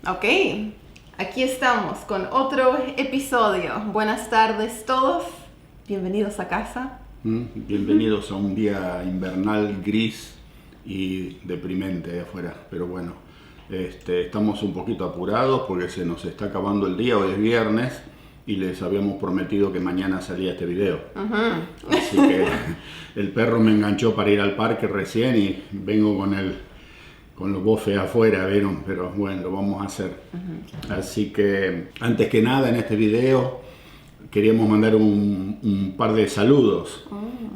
Ok, aquí estamos con otro episodio. Buenas tardes todos, bienvenidos a casa. Bienvenidos a un día invernal gris y deprimente de afuera, pero bueno, estamos un poquito apurados porque se nos está acabando el día, hoy es viernes y les habíamos prometido que mañana salía este video. Así que el perro me enganchó para ir al parque recién y vengo con los bofes afuera, ¿vieron? Pero bueno, lo vamos a hacer. Así que antes que nada en este video queríamos mandar un par de saludos.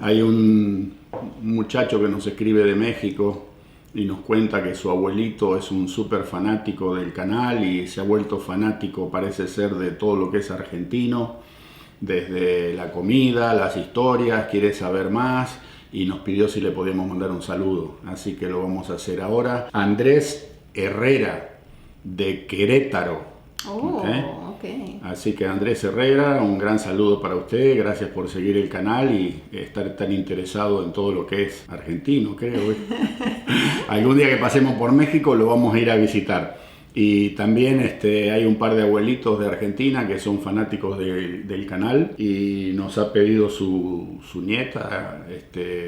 Hay un muchacho que nos escribe de México y nos cuenta que su abuelito es un súper fanático del canal y se ha vuelto fanático, parece ser, de todo lo que es argentino, desde la comida, las historias, quiere saber más y nos pidió si le podíamos mandar un saludo. Así que lo vamos a hacer ahora. Andrés Herrera, de Querétaro. Okay. Así que Andrés Herrera, un gran saludo para usted, gracias por seguir el canal y estar tan interesado en todo lo que es argentino, creo. Algún día que pasemos por México lo vamos a ir a visitar. Y también hay un par de abuelitos de Argentina que son fanáticos del canal y nos ha pedido su nieta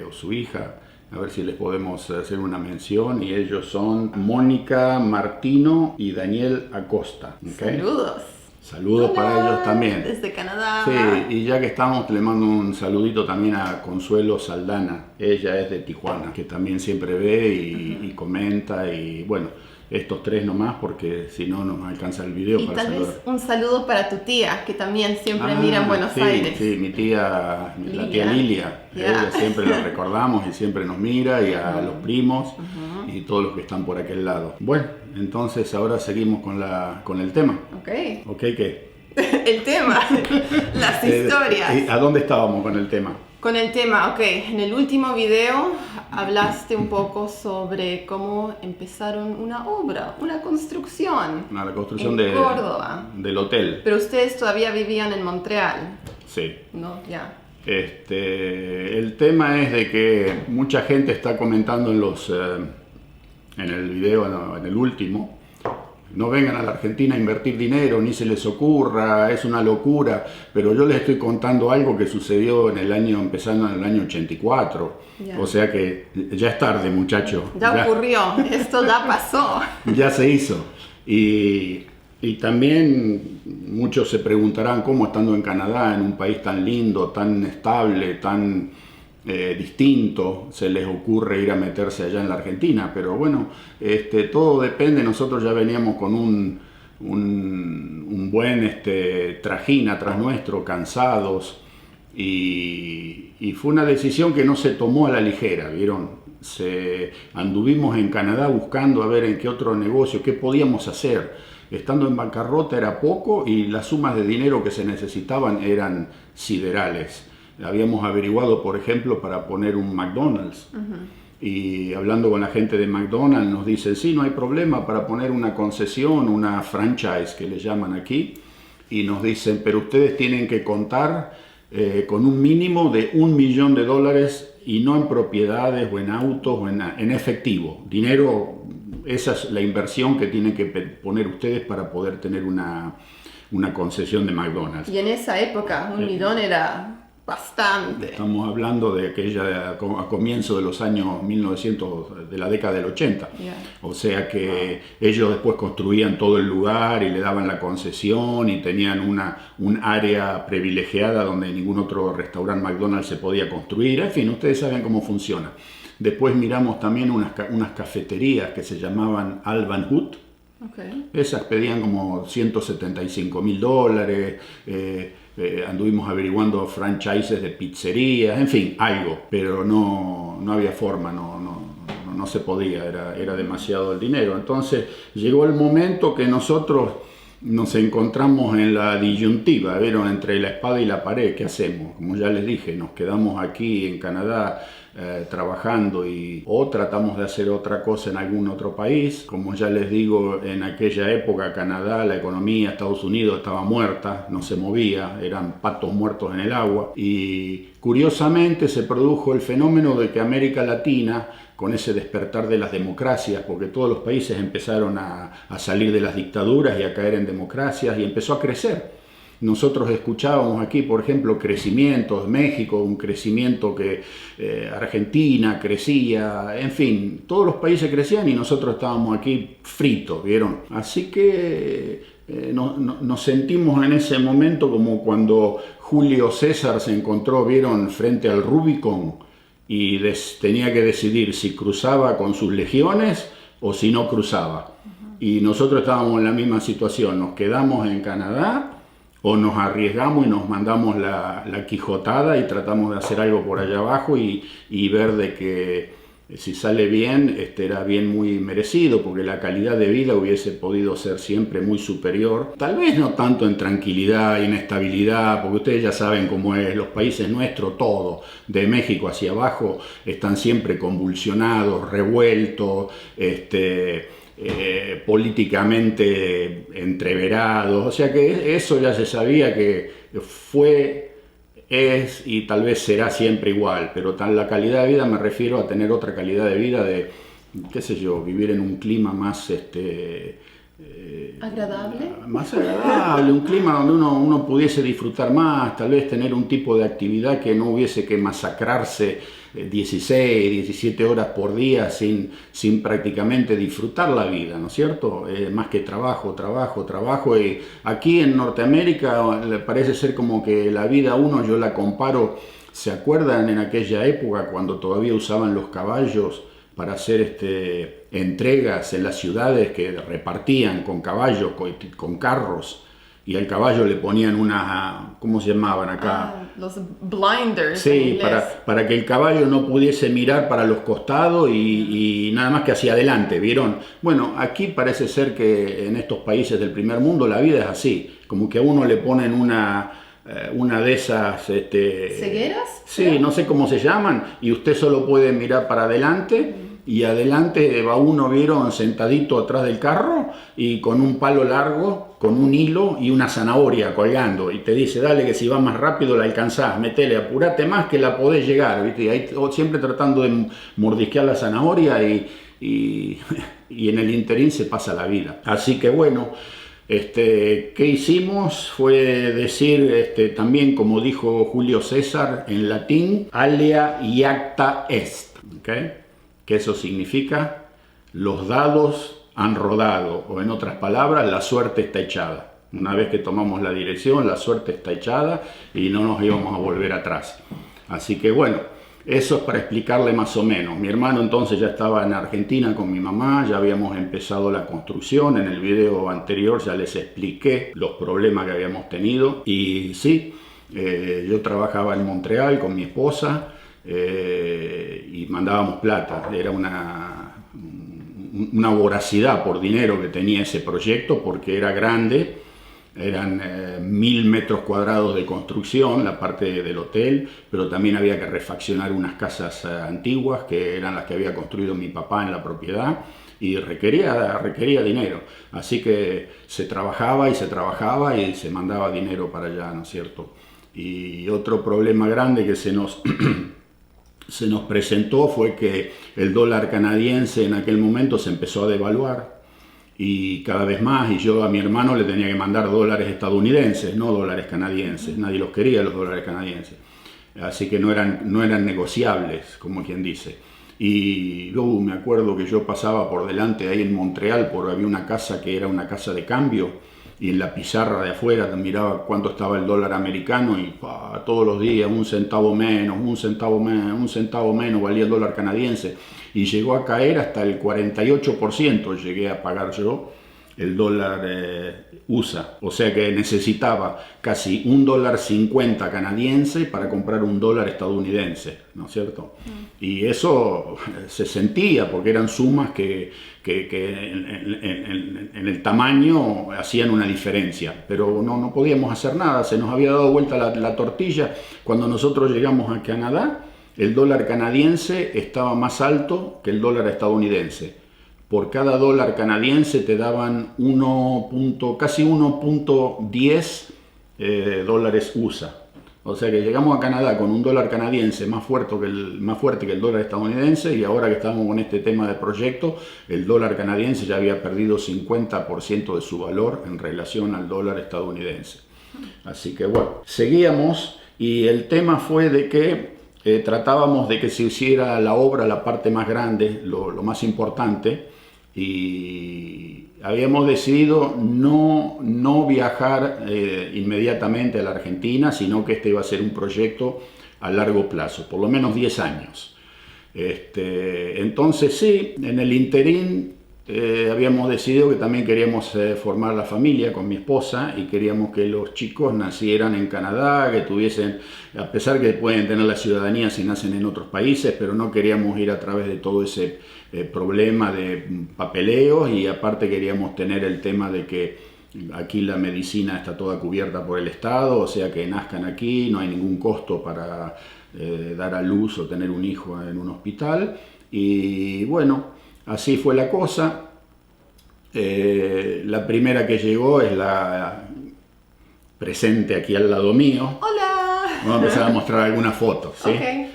o su hija, a ver si les podemos hacer una mención, y ellos son Mónica Martino y Daniel Acosta. ¿Okay? Saludos Hola, para ellos también. Desde Canadá. Sí, y ya que estamos, le mando un saludito también a Consuelo Saldana. Ella es de Tijuana, que también siempre ve y comenta. Y bueno, estos tres nomás, porque si no nos alcanza el video y para tal saludar. vez un saludo para tu tía, que también siempre mira en Buenos Aires. Sí, mi tía, la tía Lilia. Ella siempre la recordamos y siempre nos mira, y a los primos y todos los que están por aquel lado. Bueno, entonces ahora seguimos con el tema. Ok, ¿Qué? el tema, las historias. ¿A dónde estábamos con el tema? Con el tema, ok. En el último video hablaste un poco sobre cómo empezaron una obra, una construcción. La construcción en Córdoba. Del hotel. Pero ustedes todavía vivían en Montreal. Sí. No, ya. El tema es de que mucha gente está comentando en el video, en el último, no vengan a la Argentina a invertir dinero, ni se les ocurra, es una locura. Pero yo les estoy contando algo que sucedió empezando en el año 84. Yeah. O sea que ya es tarde, muchachos. Ya ocurrió, esto ya pasó. Ya se hizo. Y también muchos se preguntarán cómo, estando en Canadá, en un país tan lindo, tan estable, tan distinto, se les ocurre ir a meterse allá en la Argentina. Pero bueno, todo depende. Nosotros ya veníamos con un buen trajín atrás nuestro, cansados, y fue una decisión que no se tomó a la ligera, ¿vieron? Anduvimos en Canadá buscando a ver en qué otro negocio, qué podíamos hacer. Estando en bancarrota era poco y las sumas de dinero que se necesitaban eran siderales. Habíamos averiguado, por ejemplo, para poner un McDonald's. Y hablando con la gente de McDonald's nos dicen, sí, no hay problema para poner una concesión, una franchise que le llaman aquí. Y nos dicen, pero ustedes tienen que contar con un mínimo de $1 millón y no en propiedades o en autos o en efectivo. Dinero, esa es la inversión que tienen que poner ustedes para poder tener una concesión de McDonald's. Y en esa época $1 millón era bastante. Estamos hablando de aquella, a comienzo de los años 1900, de la década del 80. Yeah. O sea que ellos después construían todo el lugar y le daban la concesión y tenían un área privilegiada donde ningún otro restaurante McDonald's se podía construir. En fin, ustedes saben cómo funciona. Después miramos también unas cafeterías que se llamaban Alban Hut. Okay. Esas pedían como $175,000. Anduvimos averiguando franchises de pizzerías, en fin, algo, pero no había forma, no se podía, era demasiado el dinero. Entonces llegó el momento que nosotros nos encontramos en la disyuntiva, ¿vieron? Entre la espada y la pared. ¿Qué hacemos? Como ya les dije, nos quedamos aquí en Canadá trabajando o tratamos de hacer otra cosa en algún otro país. Como ya les digo, en aquella época Canadá, la economía, Estados Unidos estaba muerta, no se movía, eran patos muertos en el agua. Y curiosamente se produjo el fenómeno de que América Latina con ese despertar de las democracias, porque todos los países empezaron a salir de las dictaduras y a caer en democracias y empezó a crecer. Nosotros escuchábamos aquí, por ejemplo, crecimientos, México, un crecimiento que Argentina crecía, en fin, todos los países crecían y nosotros estábamos aquí fritos, ¿vieron? Así que nos sentimos en ese momento como cuando Julio César se encontró, ¿vieron?, frente al Rubicón y tenía que decidir si cruzaba con sus legiones o si no cruzaba. Y nosotros estábamos en la misma situación, nos quedamos en Canadá o nos arriesgamos y nos mandamos la quijotada y tratamos de hacer algo por allá abajo y ver de que si sale bien, era bien muy merecido, porque la calidad de vida hubiese podido ser siempre muy superior. Tal vez no tanto en tranquilidad y en estabilidad, porque ustedes ya saben cómo es, los países nuestros, todo, de México hacia abajo, están siempre convulsionados, revueltos, políticamente entreverados, o sea que eso ya se sabía que fue, es y tal vez será siempre igual, pero la calidad de vida me refiero a tener otra calidad de vida de, qué sé yo, vivir en un clima más ¿agradable? Más agradable, un clima donde uno pudiese disfrutar más, tal vez tener un tipo de actividad que no hubiese que masacrarse 16, 17 horas por día sin prácticamente disfrutar la vida, ¿no es cierto? Más que trabajo, trabajo, trabajo. Y aquí en Norteamérica parece ser como que la vida yo la comparo, ¿se acuerdan en aquella época cuando todavía usaban los caballos para hacer entregas en las ciudades, que repartían con caballos, con carros, y al caballo le ponían ¿cómo se llamaban acá? Los blinders. Sí, para que el caballo no pudiese mirar para los costados y nada más que hacia adelante, ¿vieron? Bueno, aquí parece ser que en estos países del primer mundo la vida es así, como que a uno le ponen una de esas... ¿cegueras? Sí, no sé cómo se llaman, y usted solo puede mirar para adelante, y adelante va uno, vieron, sentadito atrás del carro, y con un palo largo, con un hilo y una zanahoria colgando, y te dice, dale que si va más rápido la alcanzás, metele, apurate más que la podés llegar, ¿viste? Y ahí siempre tratando de mordisquear la zanahoria y en el interín se pasa la vida. Así que bueno... ¿qué hicimos? Fue decir también, como dijo Julio César en latín, alea iacta est, ¿okay? Que eso significa los dados han rodado, o en otras palabras, la suerte está echada. Una vez que tomamos la dirección, la suerte está echada y no nos íbamos a volver atrás. Así que bueno, eso es para explicarle más o menos. Mi hermano entonces ya estaba en Argentina con mi mamá, ya habíamos empezado la construcción. En el video anterior ya les expliqué los problemas que habíamos tenido. Y sí, yo trabajaba en Montreal con mi esposa y mandábamos plata. Era una voracidad por dinero que tenía ese proyecto porque era grande. Eran 1000 metros cuadrados de construcción, la parte del hotel, pero también había que refaccionar unas casas antiguas que eran las que había construido mi papá en la propiedad y requería dinero. Así que se trabajaba y se mandaba dinero para allá, ¿no es cierto? Y otro problema grande que se nos presentó fue que el dólar canadiense en aquel momento se empezó a devaluar. Y cada vez más, y yo a mi hermano le tenía que mandar dólares estadounidenses, no dólares canadienses. Nadie los quería, los dólares canadienses. Así que no eran negociables, como quien dice. Y yo me acuerdo que yo pasaba por delante ahí en Montreal, había una casa que era una casa de cambio, y en la pizarra de afuera miraba cuánto estaba el dólar americano y todos los días 1 centavo menos, 1 centavo menos, 1 centavo menos valía el dólar canadiense. Y llegó a caer hasta el 48%, llegué a pagar yo el dólar USA. O sea que necesitaba casi $1.50 canadiense para comprar un dólar estadounidense, ¿no es cierto? Y eso se sentía porque eran sumas que en el tamaño hacían una diferencia. Pero no podíamos hacer nada, se nos había dado vuelta la tortilla. Cuando nosotros llegamos a Canadá, el dólar canadiense estaba más alto que el dólar estadounidense. Por cada dólar canadiense te daban casi 1.10 dólares USA. O sea que llegamos a Canadá con un dólar canadiense más fuerte que el dólar estadounidense, y ahora que estamos con este tema del proyecto, el dólar canadiense ya había perdido 50% de su valor en relación al dólar estadounidense. Así que bueno, seguíamos y el tema fue de que tratábamos de que se hiciera la obra, la parte más grande, lo más importante, y habíamos decidido no viajar inmediatamente a la Argentina, sino que este iba a ser un proyecto a largo plazo, por lo menos 10 años. Entonces sí, en el interín habíamos decidido que también queríamos formar la familia con mi esposa y queríamos que los chicos nacieran en Canadá, que tuviesen, a pesar que pueden tener la ciudadanía si nacen en otros países, pero no queríamos ir a través de todo ese problema de papeleos, y aparte queríamos tener el tema de que aquí la medicina está toda cubierta por el Estado, o sea que nazcan aquí, no hay ningún costo para dar a luz o tener un hijo en un hospital. Y bueno, así fue la cosa. La primera que llegó es la presente aquí al lado mío. ¡Hola! Vamos a empezar a mostrar algunas fotos, ¿sí? Okay.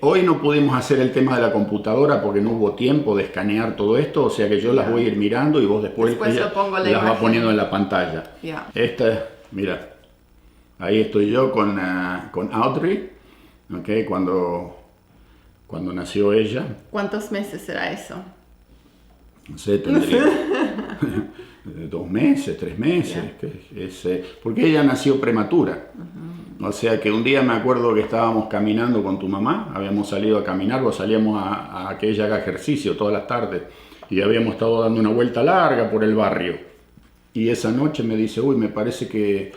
Hoy no pudimos hacer el tema de la computadora porque no hubo tiempo de escanear todo esto, o sea que yo las voy a ir mirando y vos después lo pongo la las imagen. va poniendo en la pantalla. Yeah. Esta, mira, ahí estoy yo con Audrey, ¿okay? Cuando nació ella. ¿Cuántos meses será eso? No sé, tendría 2 meses, 3 meses, Yeah. Porque ella nació prematura. O sea que un día me acuerdo que estábamos caminando con tu mamá, habíamos salido a caminar, o salíamos a que ella haga ejercicio todas las tardes, y habíamos estado dando una vuelta larga por el barrio. Y esa noche me dice, uy, me parece que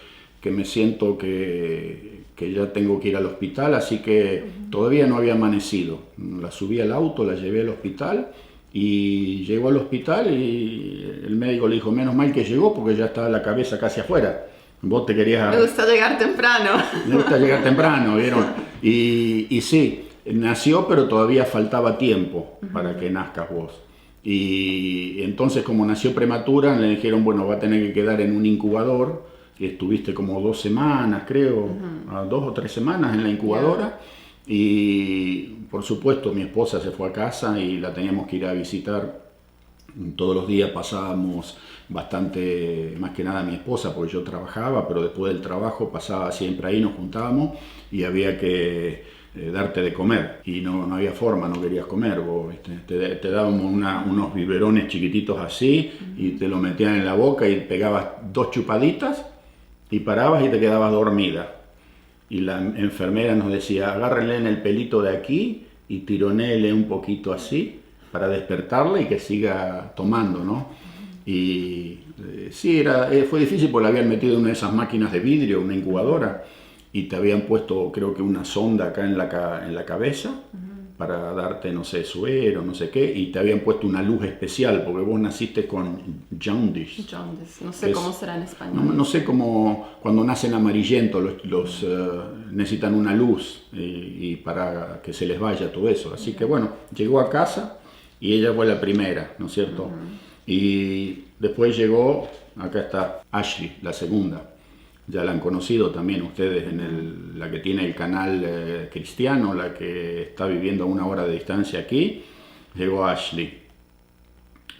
me siento que ya tengo que ir al hospital, así que todavía no había amanecido. La subí al auto, la llevé al hospital, y llegó al hospital y el médico le dijo, menos mal que llegó porque ya estaba la cabeza casi afuera. Vos te querías... Me gusta llegar temprano. Me gusta llegar temprano, ¿vieron? Y sí, nació, pero todavía faltaba tiempo para que nazcas vos. Y entonces, como nació prematura, le dijeron, bueno, va a tener que quedar en un incubador. Y estuviste como 2 semanas, creo, 2 o 3 semanas en la incubadora. Yeah. Y por supuesto, mi esposa se fue a casa y la teníamos que ir a visitar. Todos los días pasábamos bastante, más que nada mi esposa, porque yo trabajaba, pero después del trabajo pasaba siempre ahí, nos juntábamos y había que darte de comer. Y no había forma, no querías comer. Vos, te dábamos unos biberones chiquititos así y te lo metían en la boca y pegabas 2 chupaditas y parabas y te quedabas dormida. Y la enfermera nos decía, agárrenle en el pelito de aquí y tironéele un poquito así para despertarla y que siga tomando, ¿no? Y sí, fue difícil porque la habían metido en una de esas máquinas de vidrio, una incubadora, y te habían puesto, creo que una sonda acá en la cabeza para darte, no sé, suero, no sé qué, y te habían puesto una luz especial porque vos naciste con jaundice. Jaundice, no sé cómo será en español. No sé cómo, cuando nacen amarillentos los necesitan una luz y para que se les vaya todo eso. Así que bueno, llegó a casa y ella fue la primera, ¿no es cierto? Y después llegó, acá está Ashley, la segunda. Ya la han conocido también ustedes, la que tiene el canal cristiano, la que está viviendo a 1 hora de distancia aquí. Llegó Ashley.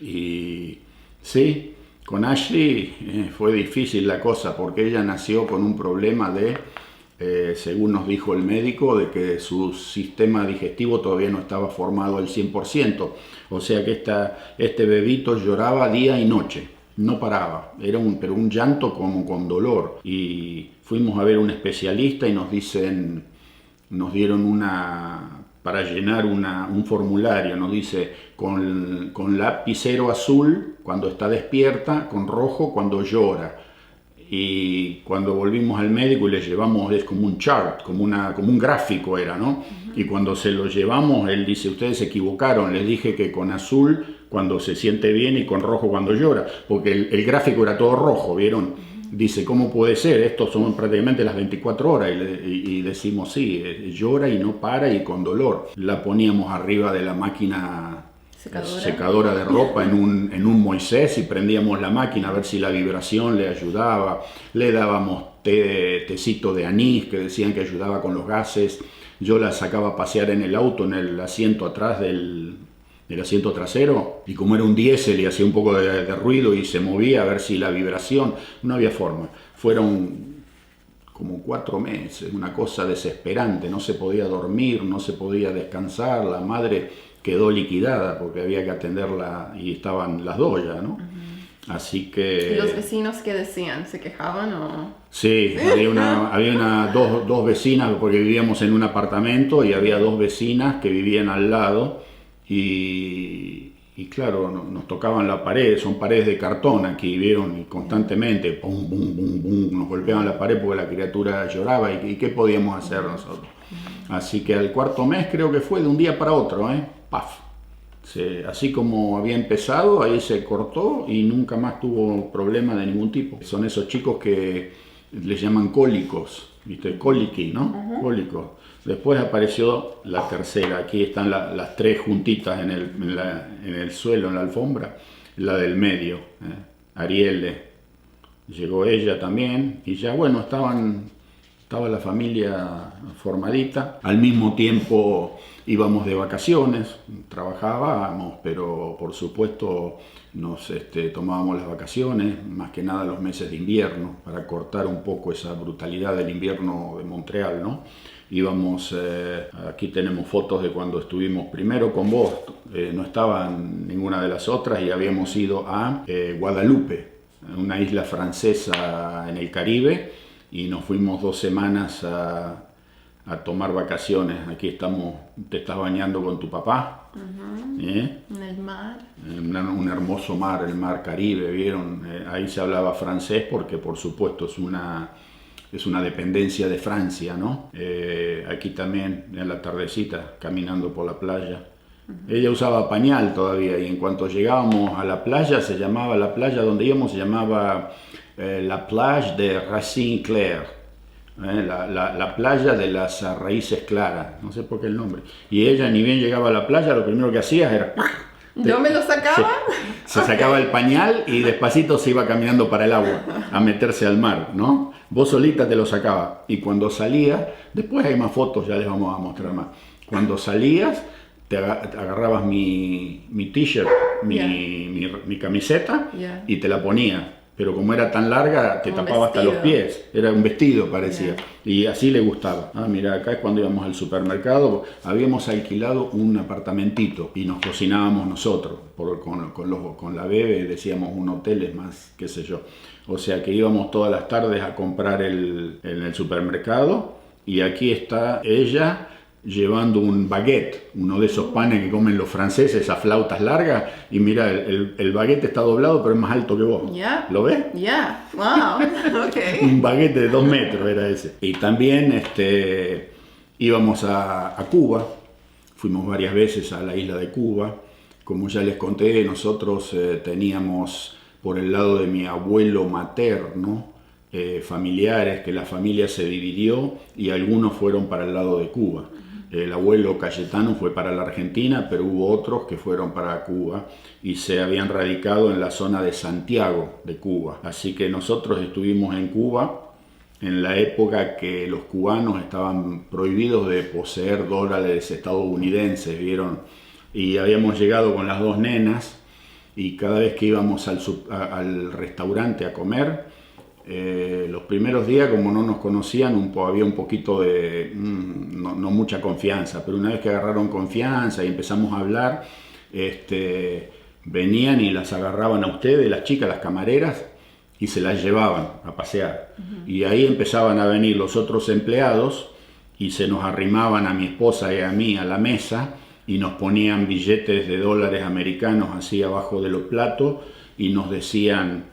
Y sí, con Ashley fue difícil la cosa porque ella nació con un problema de, según nos dijo el médico, de que su sistema digestivo todavía no estaba formado al 100%. O sea que este bebito lloraba día y noche. No paraba, pero un llanto como con dolor. Y fuimos a ver un especialista y nos dieron para llenar un formulario, nos dice con lapicero azul cuando está despierta, con rojo cuando llora. Y cuando volvimos al médico y le llevamos, es como un chart, como un gráfico era, ¿no? Y cuando se lo llevamos, él dice, ustedes se equivocaron, les dije que con azul cuando se siente bien y con rojo cuando llora, porque el gráfico era todo rojo, ¿vieron? Dice, ¿cómo puede ser? Estos son prácticamente las 24 horas, y decimos, sí, llora y no para y con dolor. La poníamos arriba de la máquina secadora de ropa en un Moisés y prendíamos la máquina a ver si la vibración le ayudaba. Le dábamos tecito de anís que decían que ayudaba con los gases. Yo la sacaba a pasear en el auto, en el asiento atrás del asiento trasero, y como era un diésel y hacía un poco de ruido y se movía a ver si la vibración, no había forma. Fueron como 4 meses, una cosa desesperante, no se podía dormir, no se podía descansar, la madre quedó liquidada porque había que atenderla y estaban las dos ya, ¿no? Así que... ¿Y los vecinos qué decían? ¿Se quejaban o...? Sí, había dos vecinas, porque vivíamos en un apartamento y había 2 vecinas que vivían al lado y claro, nos tocaban la pared, son paredes de cartón aquí, vieron, y constantemente, pum, pum, pum, pum, nos golpeaban la pared porque la criatura lloraba y ¿qué podíamos hacer nosotros? Así que al 4.º mes creo que fue de un día para otro, ¡paf! Así como había empezado, ahí se cortó y nunca más tuvo problema de ningún tipo. Son esos chicos que les llaman cólicos, ¿viste? Coliqui, ¿no? Cólicos. Después apareció la tercera, aquí están las 3 juntitas en el suelo, en la alfombra, la del medio, Arielle. Llegó ella también y ya bueno, estaba la familia formadita. Al mismo tiempo íbamos de vacaciones, trabajábamos, pero por supuesto nos tomábamos las vacaciones, más que nada los meses de invierno, para cortar un poco esa brutalidad del invierno de Montreal, ¿no? Íbamos, aquí tenemos fotos de cuando estuvimos primero con vos, no estaba ninguna de las otras y habíamos ido a Guadalupe, una isla francesa en el Caribe, y nos fuimos 2 semanas a tomar vacaciones. Aquí te estás bañando con tu papá. En el mar. Un hermoso mar, el mar Caribe, ¿vieron? Ahí se hablaba francés porque por supuesto es una dependencia de Francia, ¿no? Aquí también en la tardecita, caminando por la playa. Ella usaba pañal todavía y en cuanto llegábamos a la playa, la playa donde íbamos se llamaba la plage de Racine Claire, la playa de las raíces claras, no sé por qué el nombre. Y ella ni bien llegaba a la playa, lo primero que hacía era... ¿Yo me lo sacaba? Se sacaba el pañal y despacito se iba caminando para el agua, a meterse al mar, ¿no? Vos solita te lo sacabas. Y cuando salías, después hay más fotos, ya les vamos a mostrar más. Cuando salías, te agarrabas mi t-shirt, mi camiseta, y te la ponías. Pero como era tan larga, te tapaba hasta los pies. Era un vestido, parecía. Y así le gustaba. Mira, acá es cuando íbamos al supermercado. Habíamos alquilado un apartamentito y nos cocinábamos nosotros. Con la bebé decíamos un hotel es más, qué sé yo. O sea que íbamos todas las tardes a comprar en el supermercado. Y aquí está ella llevando un baguette, uno de esos panes que comen los franceses, esas flautas largas, y mira, el baguette está doblado, pero es más alto que vos. ¿Lo ves? Wow, okay. Un baguette de 2 metros era ese. Y también íbamos a Cuba, fuimos varias veces a la isla de Cuba. Como ya les conté, nosotros teníamos por el lado de mi abuelo materno, familiares, que la familia se dividió y algunos fueron para el lado de Cuba. El abuelo Cayetano fue para la Argentina, pero hubo otros que fueron para Cuba y se habían radicado en la zona de Santiago de Cuba. Así que nosotros estuvimos en Cuba en la época que los cubanos estaban prohibidos de poseer dólares estadounidenses, ¿vieron? Y habíamos llegado con las 2 nenas y cada vez que íbamos al restaurante a comer, los primeros días, como no nos conocían, había un poquito de no mucha confianza, pero una vez que agarraron confianza y empezamos a hablar, venían y las agarraban a ustedes, las chicas, las camareras, y se las llevaban a pasear. Y ahí empezaban a venir los otros empleados y se nos arrimaban a mi esposa y a mí a la mesa y nos ponían billetes de dólares americanos así abajo de los platos y nos decían...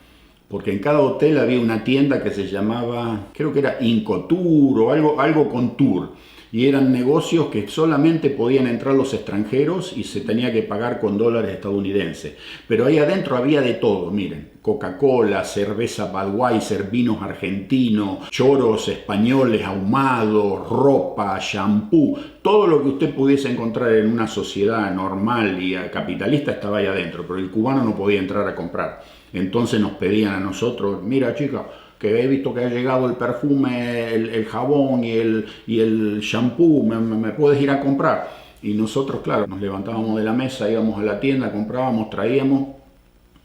Porque en cada hotel había una tienda que se llamaba, creo que era Incotour o algo con tour. Y eran negocios que solamente podían entrar los extranjeros y se tenía que pagar con dólares estadounidenses. Pero ahí adentro había de todo, miren. Coca-Cola, cerveza Budweiser, vinos argentinos, choros españoles ahumados, ropa, shampoo. Todo lo que usted pudiese encontrar en una sociedad normal y capitalista estaba ahí adentro. Pero el cubano no podía entrar a comprar. Entonces nos pedían a nosotros, mira chica, que he visto que ha llegado el perfume, el jabón y el shampoo, ¿me puedes ir a comprar? Y nosotros, claro, nos levantábamos de la mesa, íbamos a la tienda, comprábamos, traíamos.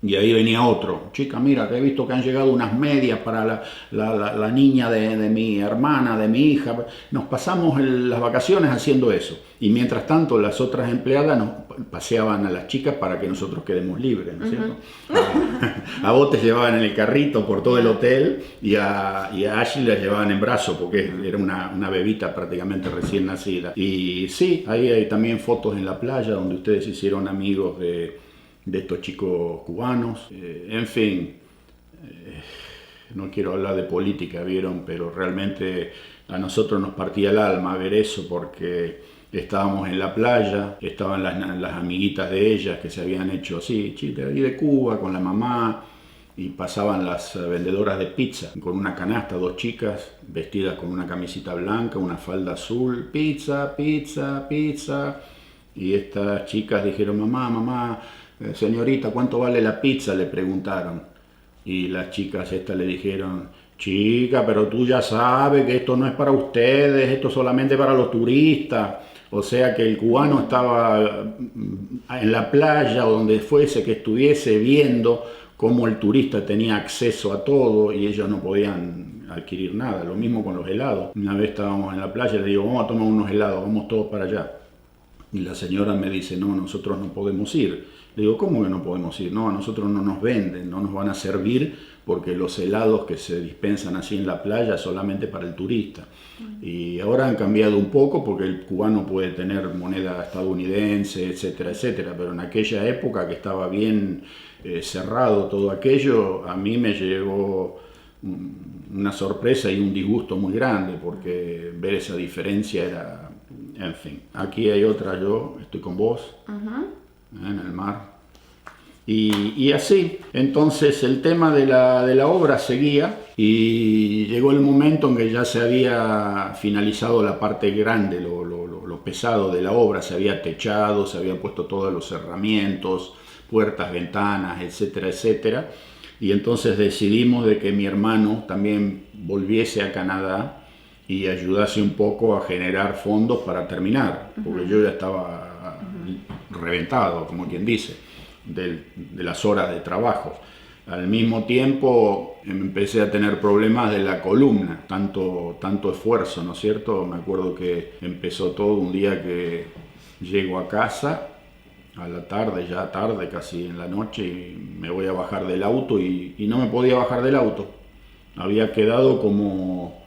Y ahí venía otro, chica, mira, que he visto que han llegado unas medias para la niña de mi hermana, de mi hija. Nos pasamos las vacaciones haciendo eso. Y mientras tanto, las otras empleadas nos paseaban a las chicas para que nosotros quedemos libres, ¿no es cierto? A vos te llevaban en el carrito por todo el hotel y a Ashley la llevaban en brazo porque era una bebita prácticamente recién nacida. Y sí, ahí hay también fotos en la playa donde ustedes se hicieron amigos de estos chicos cubanos. En fin, no quiero hablar de política, ¿vieron? Pero realmente a nosotros nos partía el alma ver eso porque estábamos en la playa, estaban las amiguitas de ellas que se habían hecho así, chicas de Cuba, con la mamá, y pasaban las vendedoras de pizza con una canasta, dos chicas vestidas con una camisita blanca, una falda azul, pizza, pizza, pizza. Y estas chicas dijeron, mamá, señorita, ¿cuánto vale la pizza?, le preguntaron. Y las chicas estas le dijeron, chica, pero tú ya sabes que esto no es para ustedes, esto es solamente para los turistas. O sea que el cubano estaba en la playa o donde fuese que estuviese viendo cómo el turista tenía acceso a todo y ellos no podían adquirir nada. Lo mismo con los helados. Una vez estábamos en la playa y le digo, vamos a tomar unos helados, vamos todos para allá. Y la señora me dice, no, nosotros no podemos ir. Le digo, ¿cómo que no podemos ir? No, a nosotros no nos venden, no nos van a servir porque los helados que se dispensan así en la playa es solamente para el turista. Y ahora han cambiado un poco porque el cubano puede tener moneda estadounidense, etcétera, etcétera. Pero en aquella época que estaba bien cerrado todo aquello, a mí me llegó una sorpresa y un disgusto muy grande porque ver esa diferencia era... En fin, aquí hay otra, yo estoy con vos, en el mar. Y así, entonces el tema de la obra seguía y llegó el momento en que ya se había finalizado la parte grande, lo pesado de la obra, se había techado, se habían puesto todos los cerramientos, puertas, ventanas, etcétera, etcétera. Y entonces decidimos de que mi hermano también volviese a Canadá y ayudase un poco a generar fondos para terminar, porque yo ya estaba reventado, como quien dice, de las horas de trabajo. Al mismo tiempo empecé a tener problemas de la columna, tanto esfuerzo, ¿no es cierto? Me acuerdo que empezó todo un día que llego a casa, a la tarde, ya tarde, casi en la noche, y me voy a bajar del auto y no me podía bajar del auto. Había quedado como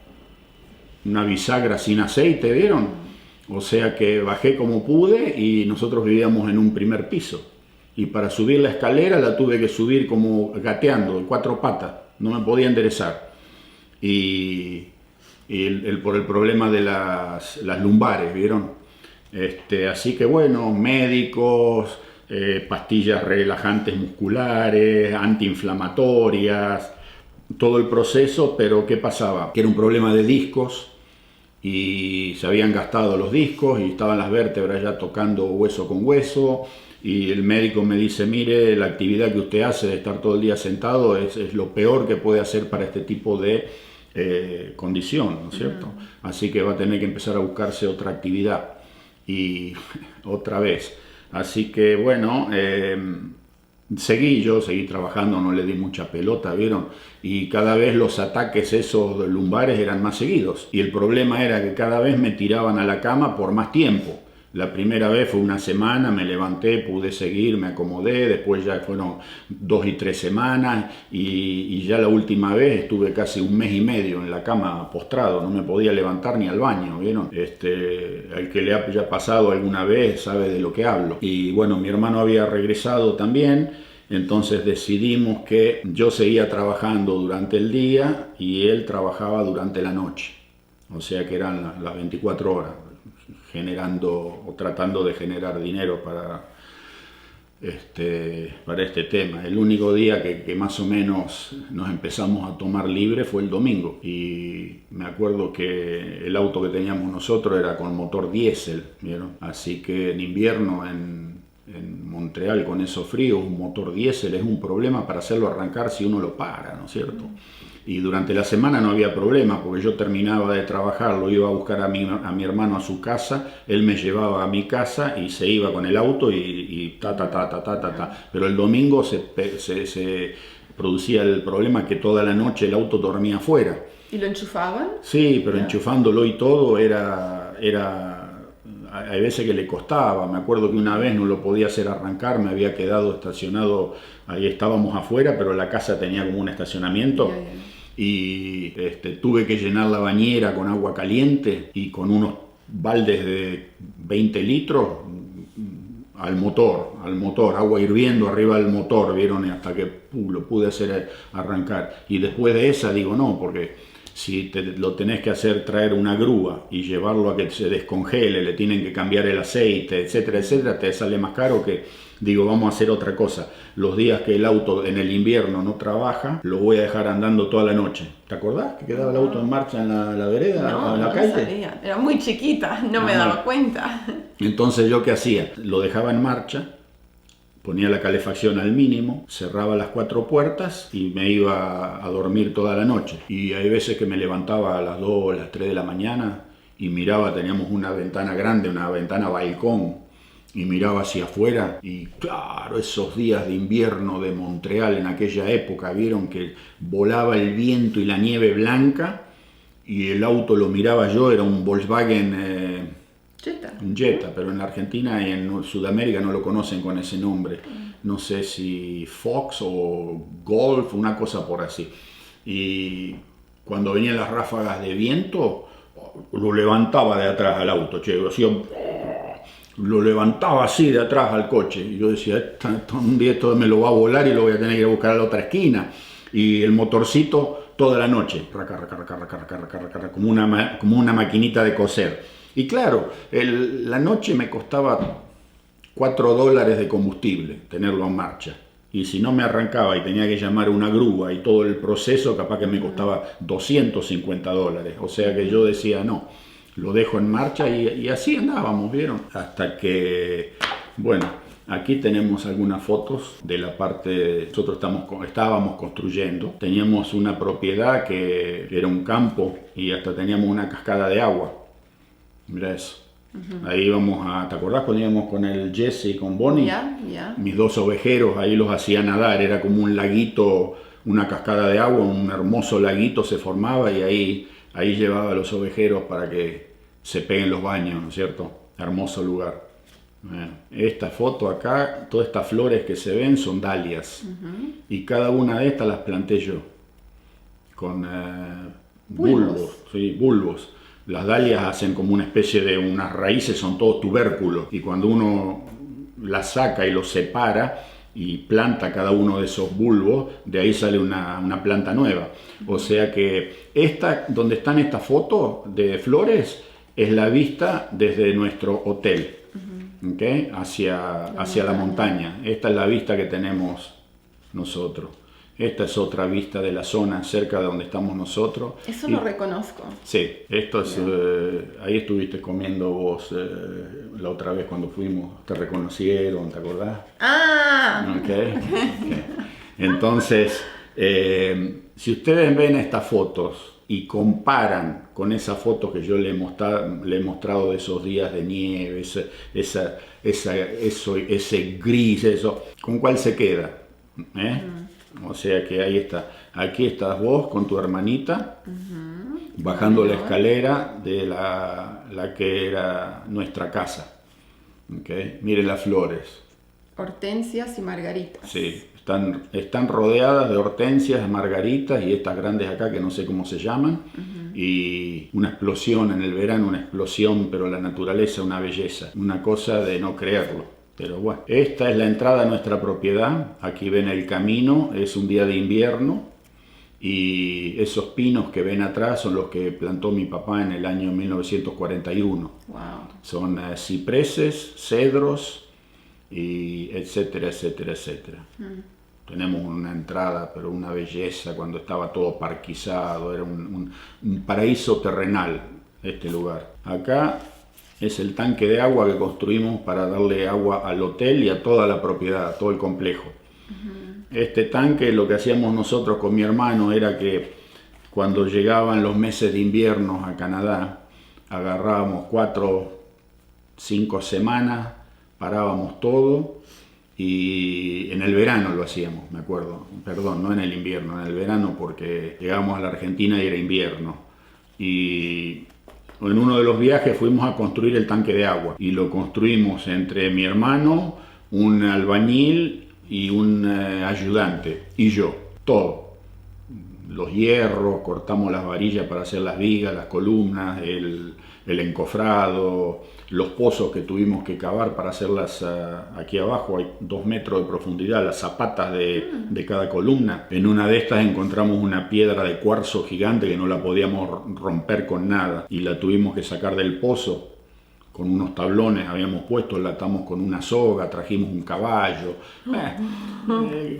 una bisagra sin aceite, ¿vieron? O sea que bajé como pude y nosotros vivíamos en un primer piso. Y para subir la escalera la tuve que subir como gateando, en cuatro patas, no me podía enderezar. Y por el problema de las lumbares, ¿vieron? Así que bueno, médicos, pastillas relajantes musculares, antiinflamatorias, todo el proceso, pero ¿qué pasaba? Que era un problema de discos y se habían gastado los discos y estaban las vértebras ya tocando hueso con hueso y el médico me dice, mire, la actividad que usted hace de estar todo el día sentado es lo peor que puede hacer para este tipo de condición, ¿no es cierto? Así que va a tener que empezar a buscarse otra actividad y otra vez. Así que bueno, seguí trabajando, no le di mucha pelota, ¿vieron? Y cada vez los ataques esos lumbares eran más seguidos. Y el problema era que cada vez me tiraban a la cama por más tiempo. La primera vez fue una semana, me levanté, pude seguir, me acomodé, después ya fueron 2 y 3 semanas y ya la última vez estuve casi 1 mes y medio en la cama postrado, no me podía levantar ni al baño, ¿vieron? El que le haya pasado alguna vez sabe de lo que hablo. Y bueno, mi hermano había regresado también, entonces decidimos que yo seguía trabajando durante el día y él trabajaba durante la noche, o sea que eran las 24 horas. Generando o tratando de generar dinero para este tema. El único día que más o menos nos empezamos a tomar libre fue el domingo y me acuerdo que el auto que teníamos nosotros era con motor diésel, ¿vieron? Así que en invierno en Montreal con esos fríos un motor diésel es un problema para hacerlo arrancar si uno lo para, ¿no es cierto? Y durante la semana no había problema, porque yo terminaba de trabajar, lo iba a buscar a mi hermano a su casa, él me llevaba a mi casa y se iba con el auto y ta, ta, ta, ta, ta, ta, ta. Pero el domingo se producía el problema que toda la noche el auto dormía afuera. ¿Y lo enchufaban? Sí, pero enchufándolo y todo hay veces que le costaba. Me acuerdo que una vez no lo podía hacer arrancar, me había quedado estacionado, ahí estábamos afuera, pero la casa tenía como un estacionamiento. Y tuve que llenar la bañera con agua caliente y con unos baldes de 20 litros al motor, agua hirviendo arriba del motor, vieron, hasta que lo pude hacer arrancar. Y después de esa digo no, porque si lo tenés que hacer traer una grúa y llevarlo a que se descongele, le tienen que cambiar el aceite, etcétera, etcétera, te sale más caro que, digo, vamos a hacer otra cosa. Los días que el auto en el invierno no trabaja, lo voy a dejar andando toda la noche. ¿Te acordás que quedaba el auto en marcha en la vereda, no, en la calle? No sabía. Era muy chiquita, no me daba cuenta. Entonces, ¿yo qué hacía? Lo dejaba en marcha, ponía la calefacción al mínimo, cerraba las 4 puertas y me iba a dormir toda la noche. Y hay veces que me levantaba a las 2 o las 3 de la mañana y miraba, teníamos una ventana grande, una ventana balcón, y miraba hacia afuera y claro, esos días de invierno de Montreal en aquella época, vieron que volaba el viento y la nieve blanca y el auto lo miraba yo, era un Volkswagen Jetta. Un Jetta, pero en Argentina y en Sudamérica no lo conocen con ese nombre. No sé si Fox o Golf, una cosa por así. Y cuando venían las ráfagas de viento, lo levantaba de atrás al auto, lo levantaba así de atrás al coche. Y yo decía, un día esto me lo va a volar y lo voy a tener que ir a buscar a la otra esquina. Y el motorcito toda la noche, como una maquinita de coser. Y claro, la noche me costaba $4 de combustible tenerlo en marcha. Y si no me arrancaba y tenía que llamar una grúa y todo el proceso, capaz que me costaba $250. O sea que yo decía, no, lo dejo en marcha y así andábamos, ¿vieron? Hasta que, bueno, aquí tenemos algunas fotos de la parte, nosotros estábamos construyendo. Teníamos una propiedad que era un campo y hasta teníamos una cascada de agua. Mira eso. Ahí íbamos ¿te acordás cuando íbamos con el Jesse y con Bonnie? Mis 2 ovejeros, ahí los hacía nadar, era como un laguito, una cascada de agua, un hermoso laguito se formaba y ahí llevaba a los ovejeros para que se peguen los baños, ¿no es cierto? Hermoso lugar. Esta foto acá, todas estas flores que se ven son dalias y cada una de estas las planté yo con bulbos, sí, bulbos. Las dalias hacen como una especie de unas raíces, son todos tubérculos y cuando uno las saca y los separa y planta cada uno de esos bulbos, de ahí sale una planta nueva. O sea que donde están estas fotos de flores es la vista desde nuestro hotel, ¿okay? hacia la montaña. Esta es la vista que tenemos nosotros. Esta es otra vista de la zona cerca de donde estamos nosotros. Eso lo reconozco. Sí, esto es, ahí estuviste comiendo vos la otra vez cuando fuimos, te reconocieron, ¿te acordás? Ah. Okay. Entonces, si ustedes ven estas fotos y comparan con esas fotos que yo le he mostrado de esos días de nieve, ese gris, eso, ¿con cuál se queda? O sea que ahí está. Aquí estás vos con tu hermanita, bajando la escalera de la que era nuestra casa. ¿Okay? Mire las flores. Hortensias y margaritas. Sí, están rodeadas de hortensias, margaritas y estas grandes acá que no sé cómo se llaman. Y una explosión en el verano, una explosión, pero la naturaleza, una belleza. Una cosa de no creerlo. Pero bueno, esta es la entrada a nuestra propiedad. Aquí ven el camino, es un día de invierno y esos pinos que ven atrás son los que plantó mi papá en el año 1941. Wow. Son cipreses, cedros y etcétera, etcétera, etcétera. Tenemos una entrada, pero una belleza cuando estaba todo parquizado, era un paraíso terrenal este lugar. Acá es el tanque de agua que construimos para darle agua al hotel y a toda la propiedad, a todo el complejo. Este tanque, lo que hacíamos nosotros con mi hermano era que cuando llegaban los meses de invierno a Canadá, agarrábamos 4, 5 semanas, parábamos todo y en el verano lo hacíamos, me acuerdo, perdón, no en el invierno, en el verano porque llegábamos a la Argentina y era invierno. Y en uno de los viajes fuimos a construir el tanque de agua y lo construimos entre mi hermano, un albañil y un ayudante y yo, todo. Los hierros, cortamos las varillas para hacer las vigas, las columnas, el encofrado, los pozos que tuvimos que cavar para hacerlas aquí abajo, hay 2 metros de profundidad, las zapatas de cada columna. En una de estas encontramos una piedra de cuarzo gigante que no la podíamos romper con nada y la tuvimos que sacar del pozo. Con unos tablones habíamos puesto, la atamos con una soga, trajimos un caballo.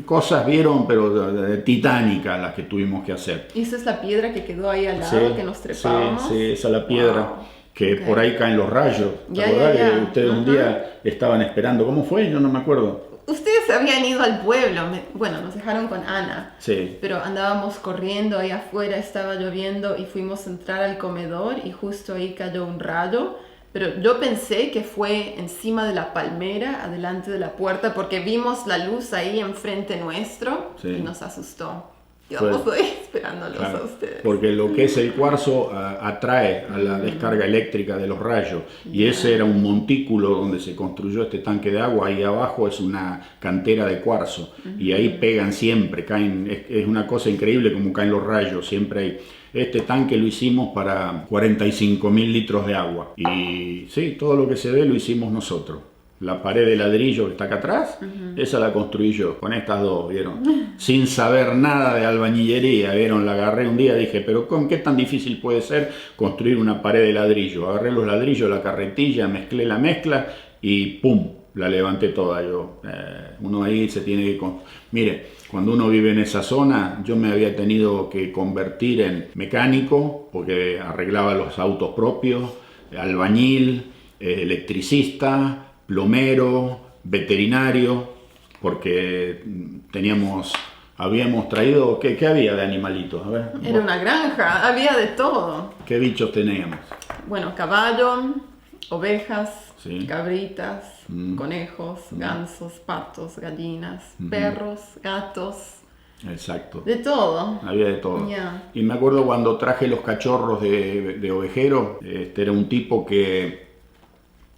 Cosas vieron, pero titánicas las que tuvimos que hacer. ¿Y esa es la piedra que quedó ahí al lado, que nos trepamos? Sí, esa es la piedra, que por ahí caen los rayos. ¿Te acordás que ustedes un día estaban esperando? ¿Cómo fue? Yo no me acuerdo. Ustedes habían ido al pueblo, bueno, nos dejaron con Ana, sí. Pero andábamos corriendo ahí afuera, estaba lloviendo y fuimos a entrar al comedor y justo ahí cayó un rayo. Pero yo pensé que fue encima de la palmera, adelante de la puerta, porque vimos la luz ahí enfrente nuestro y nos asustó. Quedamos ahí esperándolos a ustedes. Porque lo que es el cuarzo atrae a la descarga eléctrica de los rayos. Y ese era un montículo donde se construyó este tanque de agua. Ahí abajo es una cantera de cuarzo. Y ahí pegan siempre, caen. Es una cosa increíble como caen los rayos, siempre hay. Este tanque lo hicimos para 45.000 litros de agua. Y sí, todo lo que se ve lo hicimos nosotros. La pared de ladrillo que está acá atrás, esa la construí yo, con estas dos, ¿vieron? Sin saber nada de albañilería, ¿vieron? La agarré un día y dije, pero ¿con qué tan difícil puede ser construir una pared de ladrillo? Agarré los ladrillos, la carretilla, mezclé la mezcla y ¡pum! La levanté toda yo. Uno ahí se tiene que... Mire, cuando uno vive en esa zona, yo me había tenido que convertir en mecánico, porque arreglaba los autos propios, albañil, electricista, plomero, veterinario, porque habíamos traído, ¿qué había de animalitos? A ver, era una granja, había de todo. ¿Qué bichos teníamos? Bueno, caballo, ovejas, sí. Cabritas, conejos, gansos, patos, gallinas, perros, gatos. Exacto. De todo. Había de todo. Y me acuerdo cuando traje los cachorros de ovejero, era un tipo que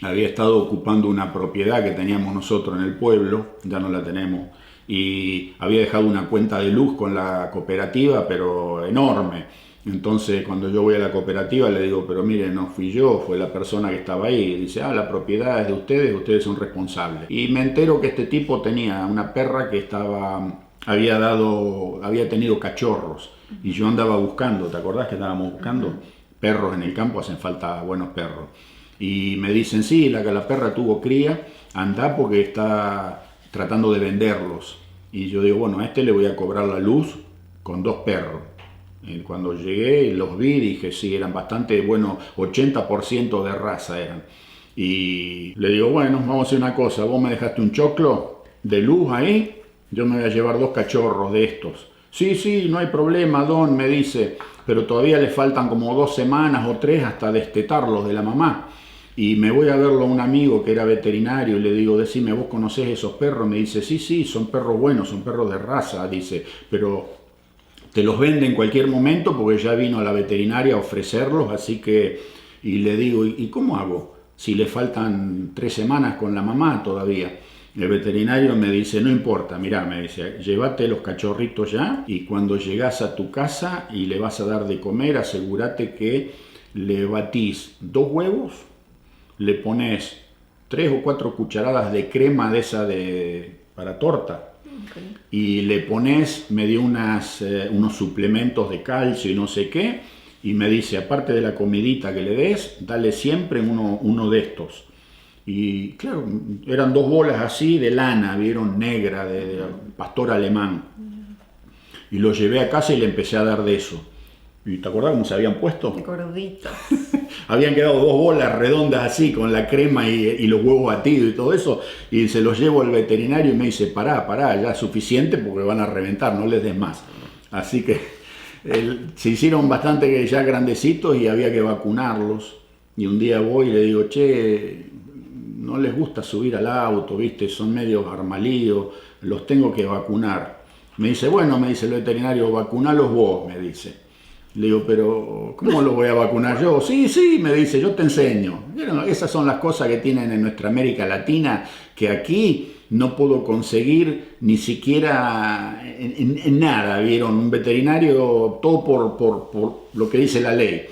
había estado ocupando una propiedad que teníamos nosotros en el pueblo, ya no la tenemos, y había dejado una cuenta de luz con la cooperativa, pero enorme. Entonces cuando yo voy a la cooperativa le digo, pero mire, no fui yo, fue la persona que estaba ahí. Y dice, la propiedad es de ustedes son responsables. Y me entero que este tipo tenía una perra que había tenido cachorros, y yo andaba buscando, ¿te acordás que estábamos buscando? Perros en el campo, hacen falta buenos perros. Y me dicen, sí, la perra tuvo cría, anda porque está tratando de venderlos. Y yo digo, bueno, a este le voy a cobrar la luz con 2 perros. Y cuando llegué y los vi, dije, sí, eran bastante buenos, 80% de raza eran. Y le digo, bueno, vamos a hacer una cosa, vos me dejaste un choclo de luz ahí, yo me voy a llevar 2 cachorros de estos. Sí, no hay problema, don, me dice, pero todavía le faltan como 2 semanas o 3 hasta destetarlos de la mamá. Y me voy a verlo a un amigo que era veterinario y le digo, decime, ¿vos conocés esos perros? Me dice, sí, son perros buenos, son perros de raza, dice, pero te los vende en cualquier momento porque ya vino a la veterinaria a ofrecerlos, así que... Y le digo, ¿y cómo hago? Si le faltan 3 semanas con la mamá todavía. El veterinario me dice, no importa, mirá, me dice, llévate los cachorritos ya y cuando llegás a tu casa y le vas a dar de comer, asegúrate que le batís 2 huevos, le pones 3 o 4 cucharadas de crema de esa para torta. Okay. Y le pones, me dio unos suplementos de calcio y no sé qué, y me dice, aparte de la comidita que le des, dale siempre uno de estos. Y claro, eran 2 bolas así de lana, vieron, negra, de pastor alemán. Y lo llevé a casa y le empecé a dar de eso. ¿Y te acordás cómo se habían puesto? Gorditos. Habían quedado 2 bolas redondas así, con la crema y los huevos batidos y todo eso. Y se los llevo al veterinario y me dice, pará, ya es suficiente porque van a reventar, no les des más. Así que Se hicieron bastante ya grandecitos y había que vacunarlos. Y un día voy y le digo, che, no les gusta subir al auto, ¿viste? Son medios armalíos, los tengo que vacunar. Me dice, bueno, me dice el veterinario, vacunalos vos, me dice. Le digo, pero ¿cómo los voy a vacunar yo? Sí, sí, me dice, yo te enseño. Esas son las cosas que tienen en nuestra América Latina, que aquí no puedo conseguir ni siquiera en nada, ¿vieron? Un veterinario, todo por lo que dice la ley.